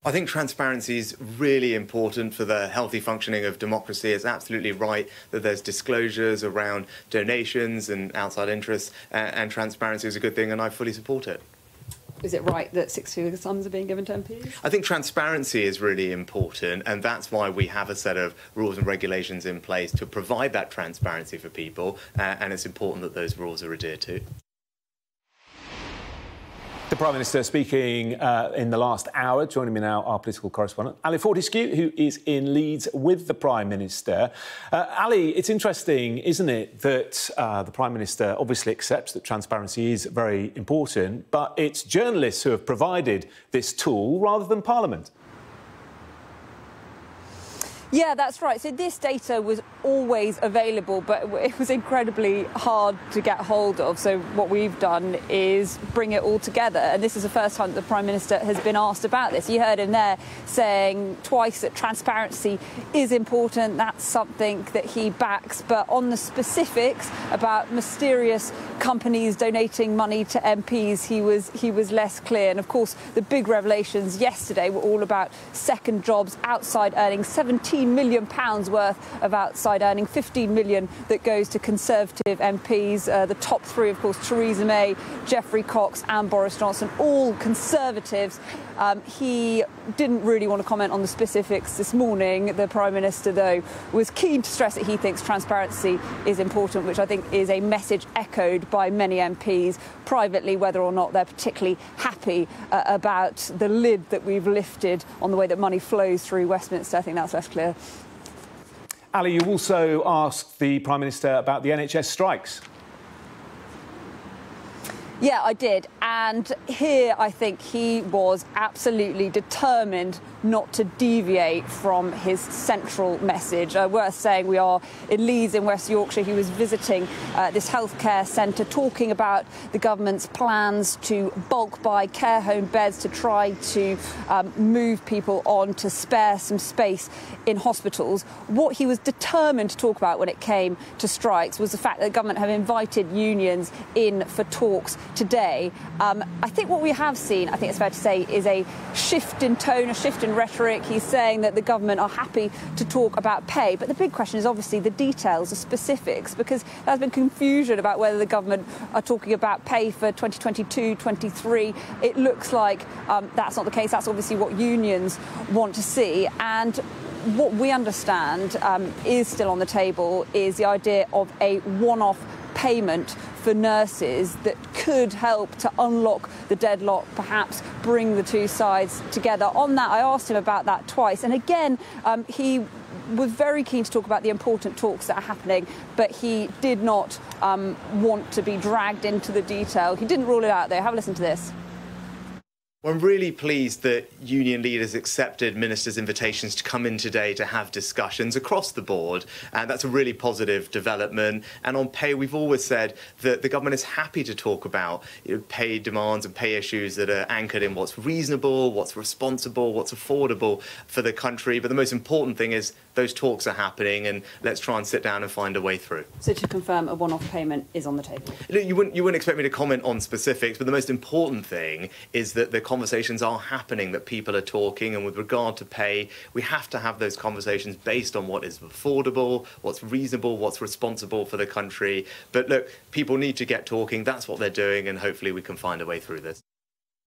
I think transparency is really important for the healthy functioning of democracy. It's absolutely right that there's disclosures around donations and outside interests, and transparency is a good thing, and I fully support it. Is it right that six-figure sums are being given to MPs? I think transparency is really important, and that's why we have a set of rules and regulations in place to provide that transparency for people, and it's important that those rules are adhered to. The Prime Minister speaking in the last hour. Joining me now, our political correspondent, Ali Fortescue, who is in Leeds with the Prime Minister. Ali, it's interesting, isn't it, that the Prime Minister obviously accepts that transparency is very important, but it's journalists who have provided this tool rather than Parliament. Yeah, that's right. So this data was always available, but it was incredibly hard to get hold of. So what we've done is bring it all together. And this is the first time that the Prime Minister has been asked about this. You heard him there saying twice that transparency is important. That's something that he backs. But on the specifics about mysterious companies donating money to MPs, he was less clear. And of course, the big revelations yesterday were all about second jobs, outside earning £17 million worth of outside earning, 15 million that goes to Conservative MPs. The top three, of course, Theresa May, Geoffrey Cox and Boris Johnson, all Conservatives. He didn't really want to comment on the specifics this morning. The Prime Minister, though, was keen to stress that he thinks transparency is important, which I think is a message echoed by many MPs privately, whether or not they're particularly happy about the lid that we've lifted on the way that money flows through Westminster. I think that's less clear. Ali, you also asked the Prime Minister about the NHS strikes. Yeah, I did. And here I think he was absolutely determined not to deviate from his central message. Worth saying, we are in Leeds in West Yorkshire. He was visiting this healthcare centre, talking about the government's plans to bulk buy care home beds to try to move people on to spare some space in hospitals. What he was determined to talk about when it came to strikes was the fact that the government have invited unions in for talks today. I think what we have seen, I think it's fair to say, is a shift in tone, a shift in rhetoric. He's saying that the government are happy to talk about pay, but the big question is obviously the details, the specifics, because there's been confusion about whether the government are talking about pay for 2022-23. It looks like that's not the case. That's obviously what unions want to see. And what we understand is still on the table is the idea of a one-off payment for nurses that could help to unlock the deadlock, perhaps bring the two sides together. On that, I asked him about that twice. And again, he was very keen to talk about the important talks that are happening, but he did not want to be dragged into the detail. He didn't rule it out, though. Have a listen to this. Well, I'm really pleased that union leaders accepted ministers' invitations to come in today to have discussions across the board, and that's a really positive development. And on pay, we've always said that the government is happy to talk about pay demands and pay issues that are anchored in what's reasonable, what's responsible, what's affordable for the country. But the most important thing is those talks are happening, and let's try and sit down and find a way through. So to confirm, a one-off payment is on the table? You wouldn't expect me to comment on specifics, but the most important thing is that the conversations are happening, that people are talking, and with regard to pay, we have to have those conversations based on what is affordable, what's reasonable, what's responsible for the country. But look, people need to get talking. That's what they're doing, and hopefully we can find a way through this.